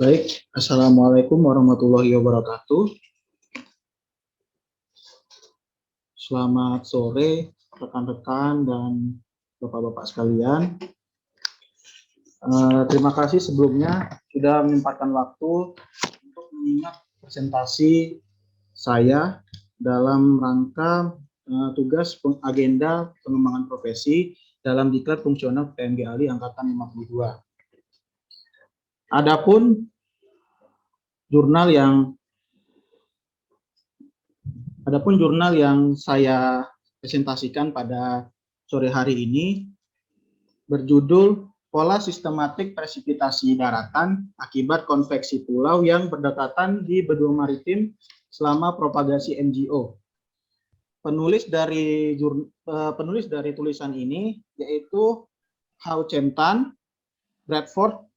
Baik, Assalamualaikum warahmatullahi wabarakatuh. Selamat sore rekan-rekan dan bapak-bapak sekalian. Terima kasih sebelumnya sudah menyempatkan waktu untuk menyimak presentasi saya dalam rangka tugas agenda pengembangan profesi dalam Diklat Fungsional PMG ALI Angkatan 52. Adapun jurnal yang saya presentasikan pada sore hari ini berjudul Pola Sistematik Presipitasi Daratan Akibat Konveksi Pulau yang Berdekatan di Benua Maritim selama Propagasi MGO. Penulis dari tulisan ini yaitu Hao Chen Tan, Bradford,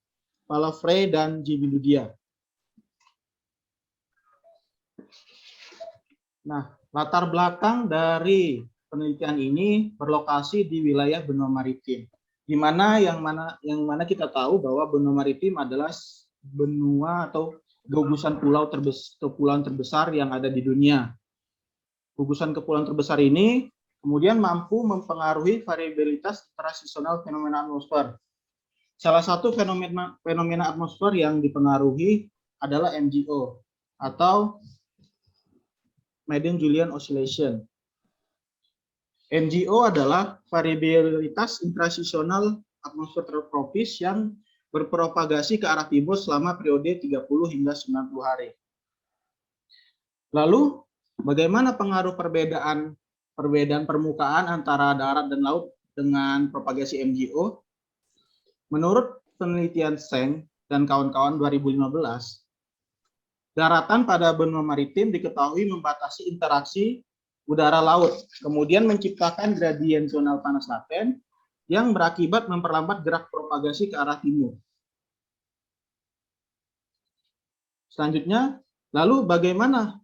Palafrey, dan Jibiludia. Nah, latar belakang dari penelitian ini berlokasi di wilayah benua maritim, di mana yang mana kita tahu bahwa benua maritim adalah benua atau gugusan kepulauan terbesar yang ada di dunia. Gugusan kepulauan terbesar ini kemudian mampu mempengaruhi variabilitas transisional fenomena atmosfer. Salah satu fenomena atmosfer yang dipengaruhi adalah MGO atau Madden-Julian Oscillation. MGO adalah variabilitas intrasisional atmosfer tropis yang berpropagasi ke arah timur selama periode 30 hingga 90 hari. Lalu, bagaimana pengaruh perbedaan permukaan antara darat dan laut dengan propagasi MGO? Menurut penelitian Seng dan kawan-kawan 2015, daratan pada benua maritim diketahui membatasi interaksi udara laut, kemudian menciptakan gradien zonal panas laten yang berakibat memperlambat gerak propagasi ke arah timur. Selanjutnya, lalu bagaimana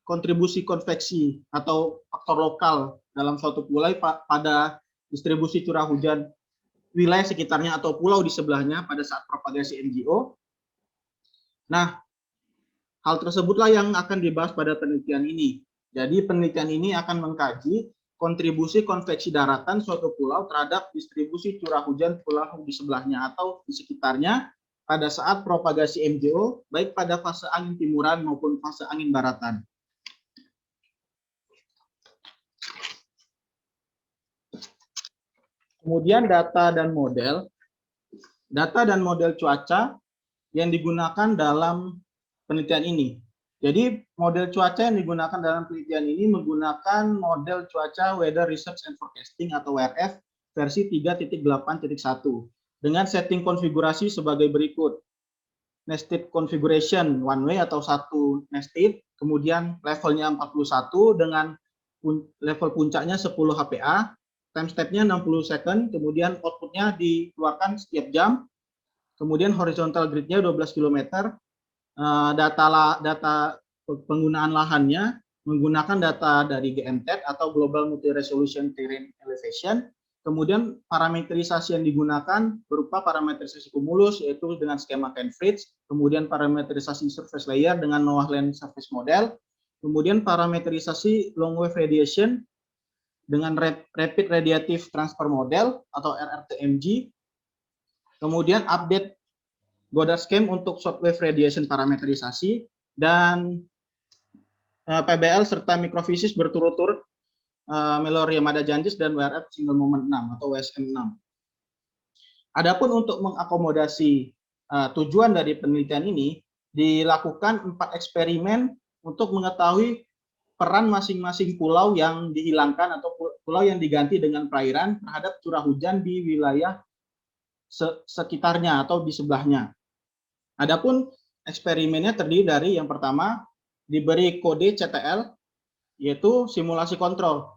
kontribusi konveksi atau faktor lokal dalam suatu pulau pada distribusi curah hujan wilayah sekitarnya atau pulau di sebelahnya pada saat propagasi MGO? Nah, hal tersebutlah yang akan dibahas pada penelitian ini. Jadi penelitian ini akan mengkaji kontribusi konveksi daratan suatu pulau terhadap distribusi curah hujan pulau di sebelahnya atau di sekitarnya pada saat propagasi MGO, baik pada fase angin timuran maupun fase angin baratan. Kemudian data dan model cuaca yang digunakan dalam penelitian ini. Jadi model cuaca yang digunakan dalam penelitian ini menggunakan model cuaca Weather Research and Forecasting atau WRF versi 3.8.1 dengan setting konfigurasi sebagai berikut. Nested configuration one way atau satu nested, kemudian levelnya 41 dengan level puncaknya 10 HPA, time step-nya 60 second, kemudian output-nya dikeluarkan setiap jam, kemudian horizontal grid-nya 12 km, data penggunaan lahannya menggunakan data dari GMT atau Global Multi Resolution Terrain Elevation. Kemudian parameterisasi yang digunakan berupa parameterisasi kumulus yaitu dengan skema Ken-Fritz, kemudian parameterisasi surface layer dengan Noah Land Surface Model, kemudian parameterisasi long wave radiation dengan Rapid Radiative Transfer Model atau RRTMG, kemudian update Goddard Scheme untuk shortwave radiation parameterisasi, dan PBL serta mikrofisis berturut-turut Meloria Yamada Janjis dan WRF Single Moment 6 atau WSM 6. Adapun untuk mengakomodasi tujuan dari penelitian ini, dilakukan 4 eksperimen untuk mengetahui peran masing-masing pulau yang dihilangkan atau pulau yang diganti dengan perairan terhadap curah hujan di wilayah sekitarnya atau di sebelahnya. Adapun eksperimennya terdiri dari yang pertama diberi kode CTL yaitu simulasi kontrol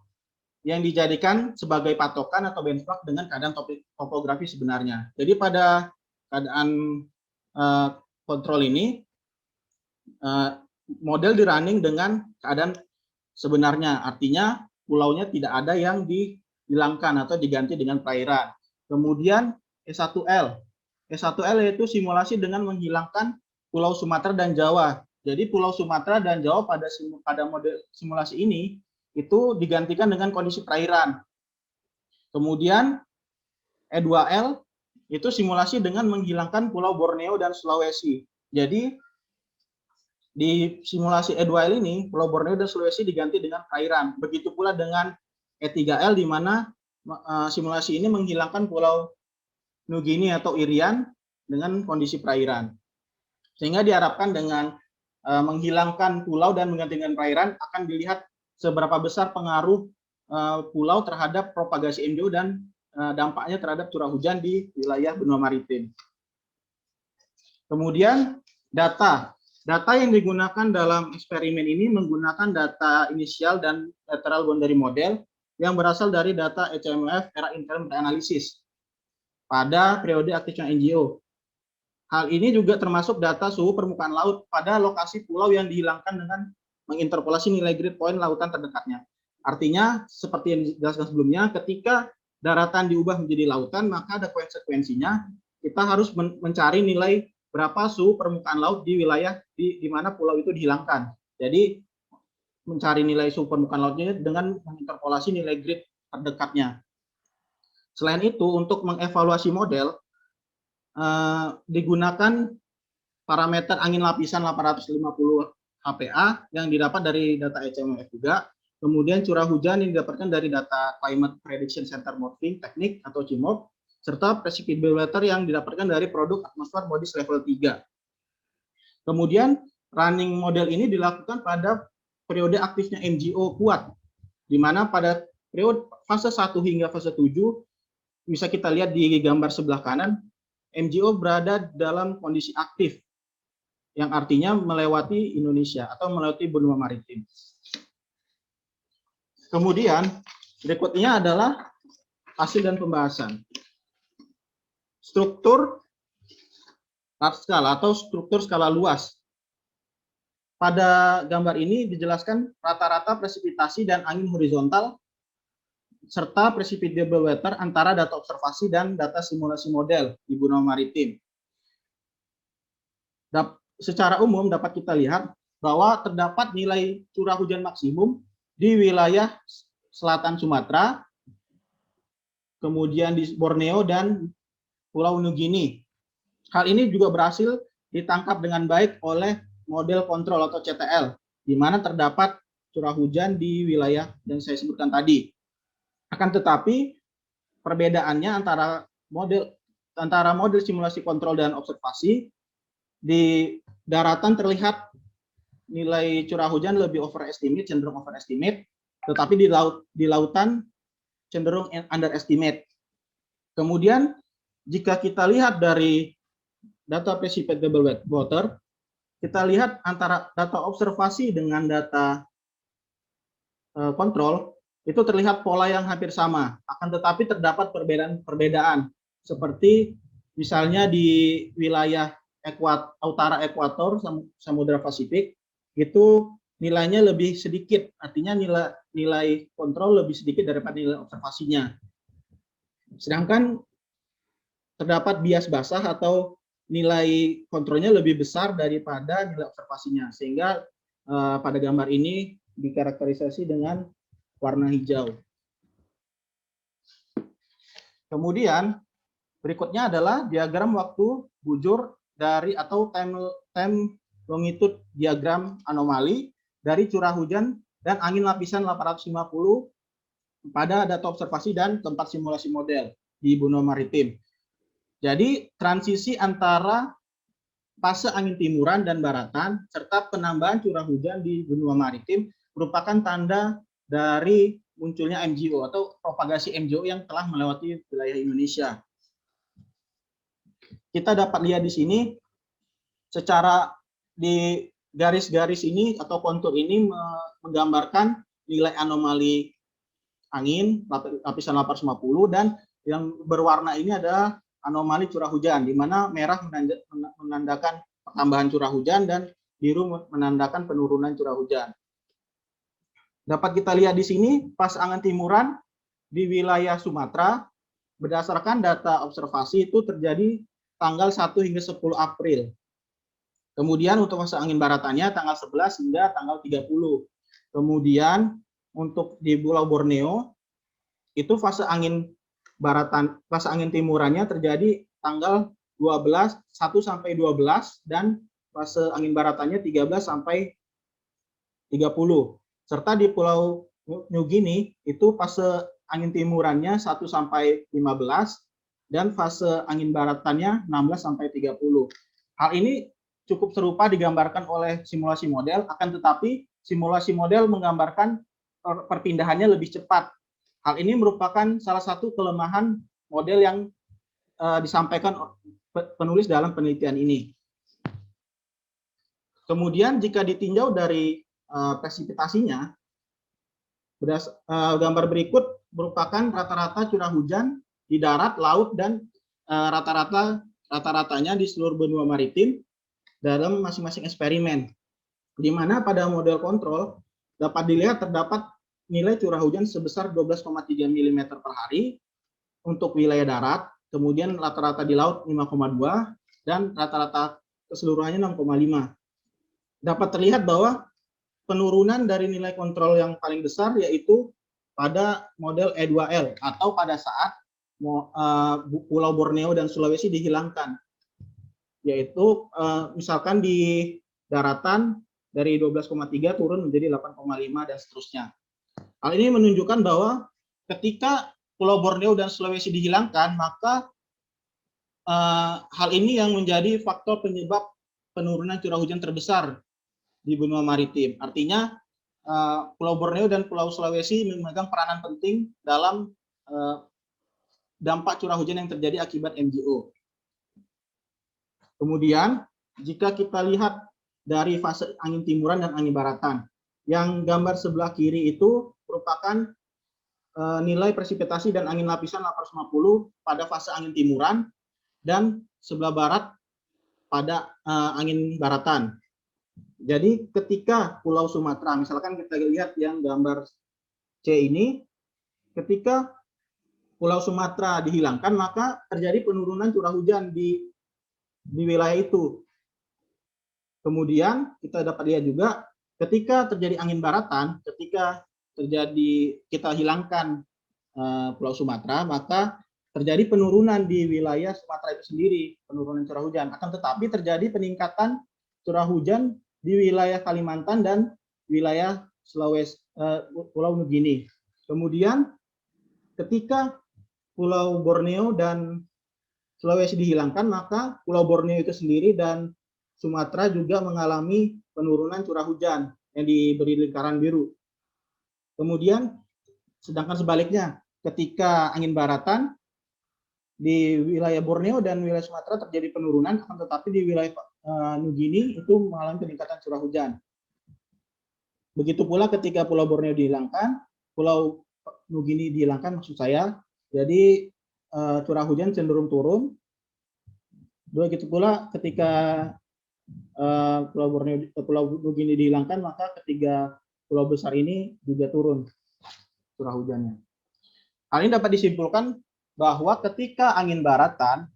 yang dijadikan sebagai patokan atau benchmark dengan keadaan topografi sebenarnya. Jadi pada keadaan kontrol ini model di running dengan keadaan sebenarnya, artinya pulaunya tidak ada yang dihilangkan atau diganti dengan perairan. Kemudian E1L yaitu simulasi dengan menghilangkan Pulau Sumatera dan Jawa. Jadi Pulau Sumatera dan Jawa pada model simulasi ini itu digantikan dengan kondisi perairan. Kemudian E2L itu simulasi dengan menghilangkan Pulau Borneo dan Sulawesi. Jadi di simulasi E2L ini Pulau Borneo dan Sulawesi diganti dengan perairan. Begitu pula dengan E3L di mana simulasi ini menghilangkan Pulau Nugini atau Irian dengan kondisi perairan. Sehingga diharapkan dengan menghilangkan pulau dan menggantikan perairan akan dilihat seberapa besar pengaruh pulau terhadap propagasi MJO dan dampaknya terhadap curah hujan di wilayah benua maritim. Kemudian data yang digunakan dalam eksperimen ini menggunakan data inisial dan lateral boundary model yang berasal dari data ECMF era interim analysis pada periode aktifnya NGO. Hal ini juga termasuk data suhu permukaan laut pada lokasi pulau yang dihilangkan dengan menginterpolasi nilai grid point lautan terdekatnya. Artinya, seperti yang dijelaskan sebelumnya, ketika daratan diubah menjadi lautan, maka ada konsekuensinya kita harus mencari nilai berapa suhu permukaan laut di wilayah di mana pulau itu dihilangkan. Jadi, mencari nilai suhu permukaan lautnya dengan menginterpolasi nilai grid terdekatnya. Selain itu, untuk mengevaluasi model, digunakan parameter angin lapisan 850 HPA yang didapat dari data ECMF juga. Kemudian curah hujan yang didapatkan dari data Climate Prediction Center Modeling Technique atau CIMOT, serta precipitability yang didapatkan dari produk atmosfer modis level 3. Kemudian running model ini dilakukan pada periode aktifnya MJO kuat, di mana pada periode fase 1 hingga fase 7 bisa kita lihat di gambar sebelah kanan, MJO berada dalam kondisi aktif, yang artinya melewati Indonesia atau melewati benua maritim. Kemudian berikutnya adalah hasil dan pembahasan. Struktur large scale atau struktur skala luas. Pada gambar ini dijelaskan rata-rata presipitasi dan angin horizontal serta precipitable weather antara data observasi dan data simulasi model di benua maritim. Secara umum dapat kita lihat bahwa terdapat nilai curah hujan maksimum di wilayah selatan Sumatera, kemudian di Borneo dan Pulau Nugini. Hal ini juga berhasil ditangkap dengan baik oleh model kontrol atau CTL, di mana terdapat curah hujan di wilayah yang saya sebutkan tadi. Akan tetapi perbedaannya antara model simulasi kontrol dan observasi, di daratan terlihat nilai curah hujan lebih overestimate, cenderung overestimate, tetapi di lautan cenderung underestimate. Kemudian jika kita lihat dari data precipitable water, kita lihat antara data observasi dengan data kontrol itu terlihat pola yang hampir sama, akan tetapi terdapat perbedaan seperti misalnya di wilayah utara ekuator Samudra Pasifik itu nilainya lebih sedikit, artinya nilai kontrol lebih sedikit daripada nilai observasinya. Sedangkan terdapat bias basah atau nilai kontrolnya lebih besar daripada nilai observasinya, sehingga pada gambar ini dikarakterisasi dengan warna hijau. Kemudian berikutnya adalah diagram waktu bujur dari atau time longitude diagram anomali dari curah hujan dan angin lapisan 850 pada data observasi dan tempat simulasi model di benua maritim. Jadi transisi antara fase angin timuran dan baratan serta penambahan curah hujan di benua maritim merupakan tanda dari munculnya MJO atau propagasi MJO yang telah melewati wilayah Indonesia. Kita dapat lihat di sini secara di garis-garis ini atau kontur ini menggambarkan nilai anomali angin lapisan 850 dan yang berwarna ini adalah anomali curah hujan, di mana merah menandakan pertambahan curah hujan dan biru menandakan penurunan curah hujan. Dapat kita lihat di sini pas angin timuran di wilayah Sumatera berdasarkan data observasi itu terjadi tanggal 1 hingga 10 April. Kemudian untuk fase angin baratannya tanggal 11 hingga tanggal 30. Kemudian untuk di Pulau Borneo itu fase angin timurannya terjadi tanggal 12 1 sampai 12 dan fase angin baratannya 13 sampai 30. Serta di Pulau New Guinea itu fase angin timurannya 1 sampai 15 dan fase angin baratannya 16 sampai 30. Hal ini cukup serupa digambarkan oleh simulasi model, akan tetapi simulasi model menggambarkan perpindahannya lebih cepat. Hal ini merupakan salah satu kelemahan model yang disampaikan penulis dalam penelitian ini. Kemudian jika ditinjau dari presipitasinya, gambar berikut merupakan rata-rata curah hujan di darat, laut, dan rata-ratanya di seluruh benua maritim dalam masing-masing eksperimen, di mana pada model kontrol dapat dilihat terdapat nilai curah hujan sebesar 12,3 mm per hari untuk wilayah darat, kemudian rata-rata di laut 5,2 dan rata-rata keseluruhannya 6,5. Dapat terlihat bahwa penurunan dari nilai kontrol yang paling besar yaitu pada model E2L atau pada saat Pulau Borneo dan Sulawesi dihilangkan, yaitu misalkan di daratan dari 12,3 turun menjadi 8,5 dan seterusnya. Hal ini menunjukkan bahwa ketika Pulau Borneo dan Sulawesi dihilangkan, maka hal ini yang menjadi faktor penyebab penurunan curah hujan terbesar di benua maritim. Artinya Pulau Borneo dan Pulau Sulawesi memegang peranan penting dalam dampak curah hujan yang terjadi akibat MGO. Kemudian jika kita lihat dari fase angin timuran dan angin baratan, yang gambar sebelah kiri itu merupakan nilai presipitasi dan angin lapisan 850 pada fase angin timuran dan sebelah barat pada angin baratan. Jadi ketika Pulau Sumatera, misalkan kita lihat yang gambar C ini, ketika Pulau Sumatera dihilangkan, maka terjadi penurunan curah hujan di wilayah itu. Kemudian kita dapat lihat juga ketika terjadi angin baratan, ketika kita hilangkan Pulau Sumatera, maka terjadi penurunan di wilayah Sumatera itu sendiri, penurunan curah hujan. Akan tetapi terjadi peningkatan curah hujan di wilayah Kalimantan dan wilayah Sulawesi, Pulau New Guinea. Kemudian ketika Pulau Borneo dan Sulawesi dihilangkan, maka Pulau Borneo itu sendiri dan Sumatera juga mengalami penurunan curah hujan yang diberi lingkaran biru. Kemudian, sedangkan sebaliknya, ketika angin baratan, di wilayah Borneo dan wilayah Sumatera terjadi penurunan, akan tetapi di wilayah New Guinea itu mengalami peningkatan curah hujan. Begitu pula ketika Pulau Borneo dihilangkan, Pulau New Guinea dihilangkan maksud saya, jadi curah hujan cenderung turun. Begitu pula ketika Pulau New Guinea dihilangkan, maka ketiga pulau besar ini juga turun curah hujannya. Hal ini dapat disimpulkan bahwa ketika angin baratan,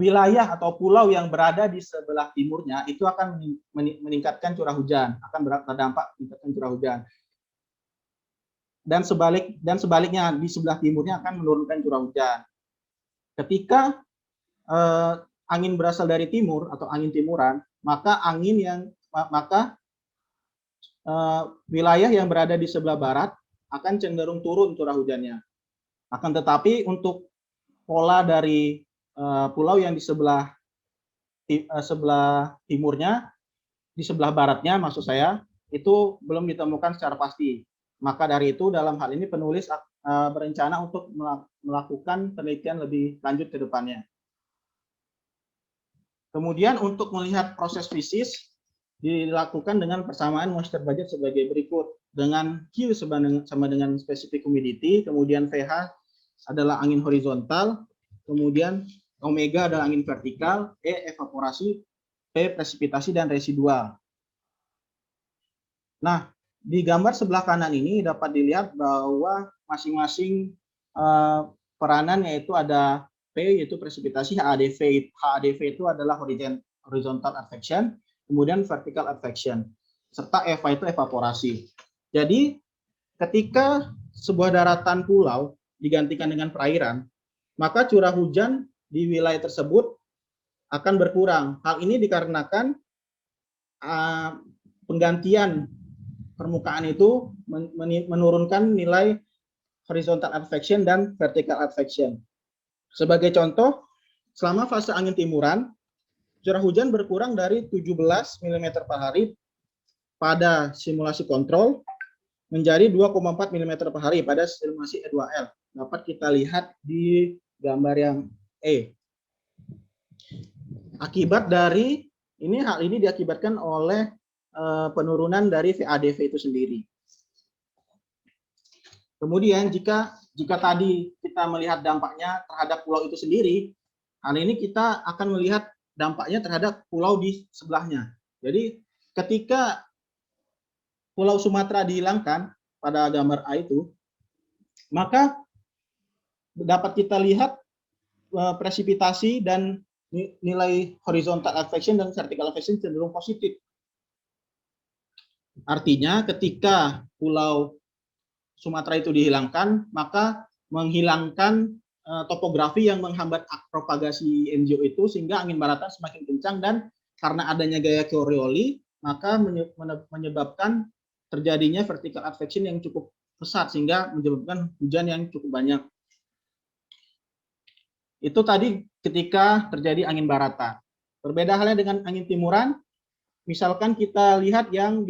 wilayah atau pulau yang berada di sebelah timurnya itu akan meningkatkan curah hujan, akan berdampak meningkatkan curah hujan. Dan sebaliknya di sebelah timurnya akan menurunkan curah hujan. Ketika angin berasal dari timur atau angin timuran, maka wilayah yang berada di sebelah barat akan cenderung turun curah hujannya. Akan tetapi untuk pola dari pulau yang di sebelah timurnya, di sebelah baratnya maksud saya, itu belum ditemukan secara pasti. Maka dari itu dalam hal ini penulis berencana untuk melakukan penelitian lebih lanjut ke depannya. Kemudian untuk melihat proses fisis dilakukan dengan persamaan moisture budget sebagai berikut. Dengan Q sama dengan specific humidity, kemudian VH adalah angin horizontal, kemudian omega adalah angin vertikal, E evaporasi, P presipitasi dan residual. Nah, di gambar sebelah kanan ini dapat dilihat bahwa masing-masing peranan yaitu ada P yaitu presipitasi, HADV itu adalah horizontal advection, kemudian vertical advection, serta EVA itu evaporasi. Jadi ketika sebuah daratan pulau digantikan dengan perairan, maka curah hujan di wilayah tersebut akan berkurang. Hal ini dikarenakan penggantian permukaan itu menurunkan nilai horizontal advection dan vertical advection. Sebagai contoh, selama fase angin timuran, curah hujan berkurang dari 17 mm per hari pada simulasi kontrol menjadi 2,4 mm per hari pada simulasi E2L. Dapat kita lihat di gambar yang E. Akibat dari hal ini diakibatkan oleh penurunan dari VADV itu sendiri. Kemudian jika tadi kita melihat dampaknya terhadap pulau itu sendiri, hal ini kita akan melihat dampaknya terhadap pulau di sebelahnya. Jadi ketika Pulau Sumatera dihilangkan pada gambar A itu, maka dapat kita lihat presipitasi dan nilai horizontal advection dan vertical advection cenderung positif. Artinya ketika Pulau Sumatera itu dihilangkan, maka menghilangkan topografi yang menghambat propagasi MJO itu, sehingga angin baratan semakin kencang, dan karena adanya gaya Coriolis, maka menyebabkan terjadinya vertical advection yang cukup pesat, sehingga menyebabkan hujan yang cukup banyak. Itu tadi ketika terjadi angin barata. Berbeda halnya dengan angin timuran, misalkan kita lihat yang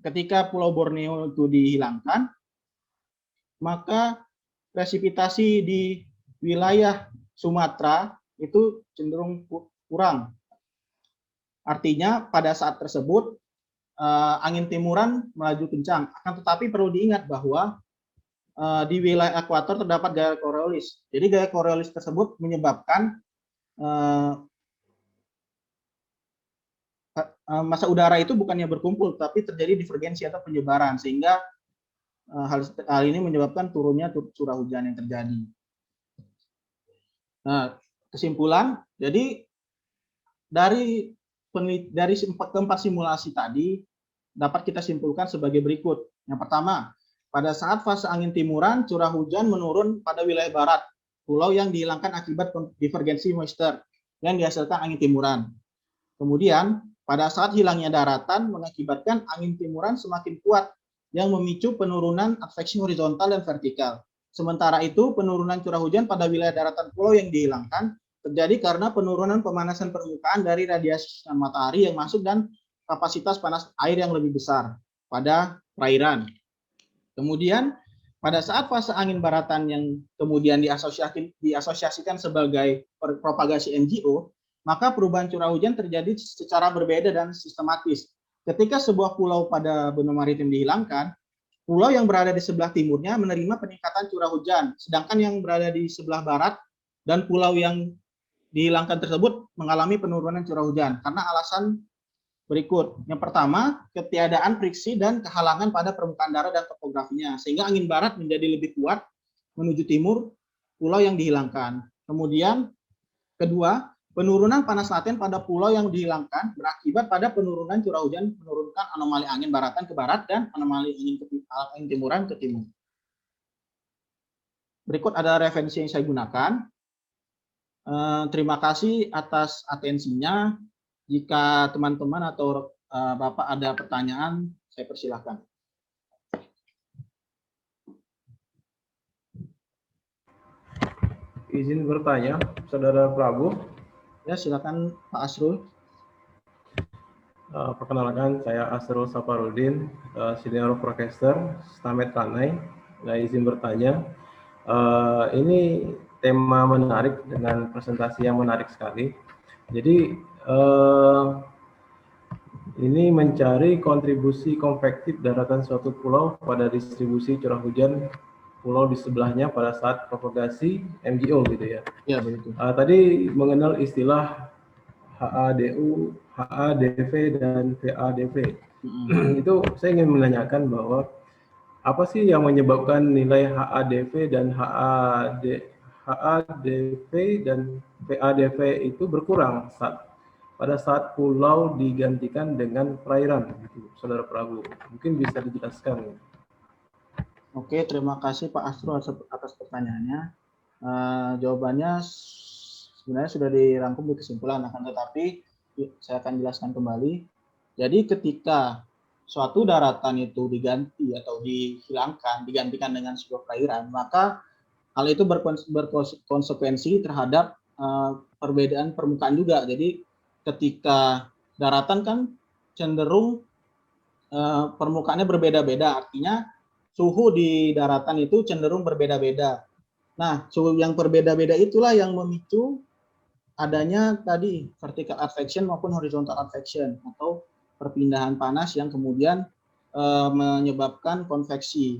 ketika Pulau Borneo itu dihilangkan, maka presipitasi di wilayah Sumatera itu cenderung kurang. Artinya pada saat tersebut angin timuran melaju kencang. Akan tetapi perlu diingat bahwa di wilayah ekuator terdapat gaya Coriolis. Jadi gaya Coriolis tersebut menyebabkan massa udara itu bukannya berkumpul, tapi terjadi divergensi atau penyebaran, sehingga hal ini menyebabkan turunnya curah hujan yang terjadi. Nah, kesimpulan, jadi dari keempat simulasi tadi dapat kita simpulkan sebagai berikut. Yang pertama, pada saat fase angin timuran, curah hujan menurun pada wilayah barat, pulau yang dihilangkan akibat divergensi moisture yang dihasilkan angin timuran. Kemudian, pada saat hilangnya daratan mengakibatkan angin timuran semakin kuat yang memicu penurunan advection horizontal dan vertikal. Sementara itu, penurunan curah hujan pada wilayah daratan pulau yang dihilangkan terjadi karena penurunan pemanasan permukaan dari radiasi matahari yang masuk dan kapasitas panas air yang lebih besar pada perairan. Kemudian, pada saat fase angin baratan yang kemudian diasosiasikan sebagai propagasi MJO, maka perubahan curah hujan terjadi secara berbeda dan sistematis. Ketika sebuah pulau pada benua maritim dihilangkan, pulau yang berada di sebelah timurnya menerima peningkatan curah hujan, sedangkan yang berada di sebelah barat dan pulau yang dihilangkan tersebut mengalami penurunan curah hujan karena alasan berikut. Yang pertama, ketiadaan friksi dan kehalangan pada permukaan darat dan topografinya, sehingga angin barat menjadi lebih kuat menuju timur pulau yang dihilangkan. Kemudian, kedua, penurunan panas laten pada pulau yang dihilangkan berakibat pada penurunan curah hujan, menurunkan anomali angin baratan ke barat dan anomali angin timuran ke timur. Berikut ada referensi yang saya gunakan. Terima kasih atas atensinya. Jika teman-teman atau Bapak ada pertanyaan, saya persilahkan. Izin bertanya, Saudara Prabu. Ya, silakan Pak Asrul. Perkenalkan, saya Asrul Saparudin, Senior Profesor Stamet Ranai. Nah, izin bertanya, ini tema menarik dengan presentasi yang menarik sekali. Jadi, ini mencari kontribusi konvektif daratan suatu pulau pada distribusi curah hujan pulau di sebelahnya pada saat propagasi MJO gitu ya. Ya, begitu. Tadi mengenal istilah HADU, HADV, dan VADV. Itu saya ingin menanyakan bahwa apa sih yang menyebabkan nilai HADV dan HADV dan VADV itu berkurang saat pada saat pulau digantikan dengan perairan, gitu, Saudara Prabu. Mungkin bisa dijelaskan. Oke, terima kasih Pak Asro atas pertanyaannya. Jawabannya sebenarnya sudah dirangkum di kesimpulan, akan tetapi saya akan jelaskan kembali. Jadi ketika suatu daratan itu diganti atau dihilangkan, digantikan dengan sebuah perairan, maka hal itu berkonsekuensi terhadap perbedaan permukaan juga. Jadi ketika daratan kan cenderung permukaannya berbeda-beda, artinya suhu di daratan itu cenderung berbeda-beda. Nah, suhu yang berbeda-beda itulah yang memicu adanya tadi vertical advection maupun horizontal advection atau perpindahan panas yang kemudian menyebabkan konveksi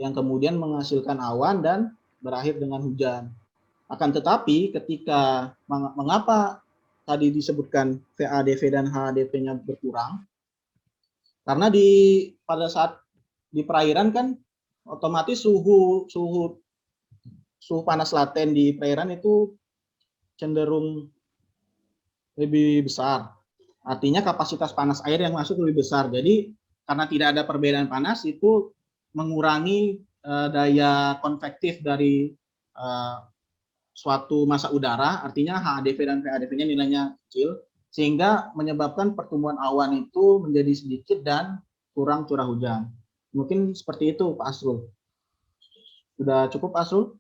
yang kemudian menghasilkan awan dan berakhir dengan hujan. Akan tetapi ketika mengapa tadi disebutkan VADV dan HDP-nya berkurang? Karena pada saat di perairan kan otomatis suhu panas laten di perairan itu cenderung lebih besar. Artinya kapasitas panas air yang masuk lebih besar. Jadi karena tidak ada perbedaan panas itu mengurangi daya konvektif dari suatu massa udara, artinya HADV dan VADV-nya nilainya kecil, sehingga menyebabkan pertumbuhan awan itu menjadi sedikit dan kurang curah hujan. Mungkin seperti itu Pak Asrul. Sudah cukup Pak Asrul?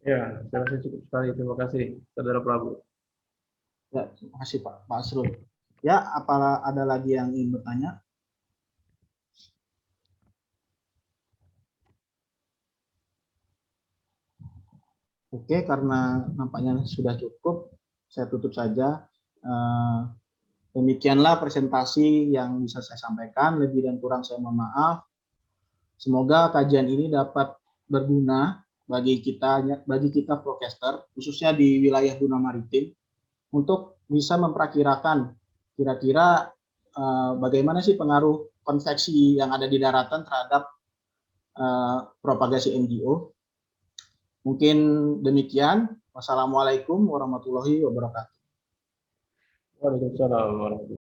Ya, saya rasa cukup sekali. Terima kasih, Saudara Prabu. Ya, terima kasih Pak Asrul. Ya, apa ada lagi yang ingin bertanya? Oke, karena nampaknya sudah cukup, saya tutup saja. Demikianlah presentasi yang bisa saya sampaikan. Lebih dan kurang saya mohon maaf. Semoga kajian ini dapat berguna bagi kita Procaster, khususnya di wilayah Duna Maritim, untuk bisa memperkirakan kira-kira bagaimana sih pengaruh konveksi yang ada di daratan terhadap propagasi MGO. Mungkin demikian. Wassalamualaikum warahmatullahi wabarakatuh. Waalaikumsalam warahmatullahi wabarakatuh.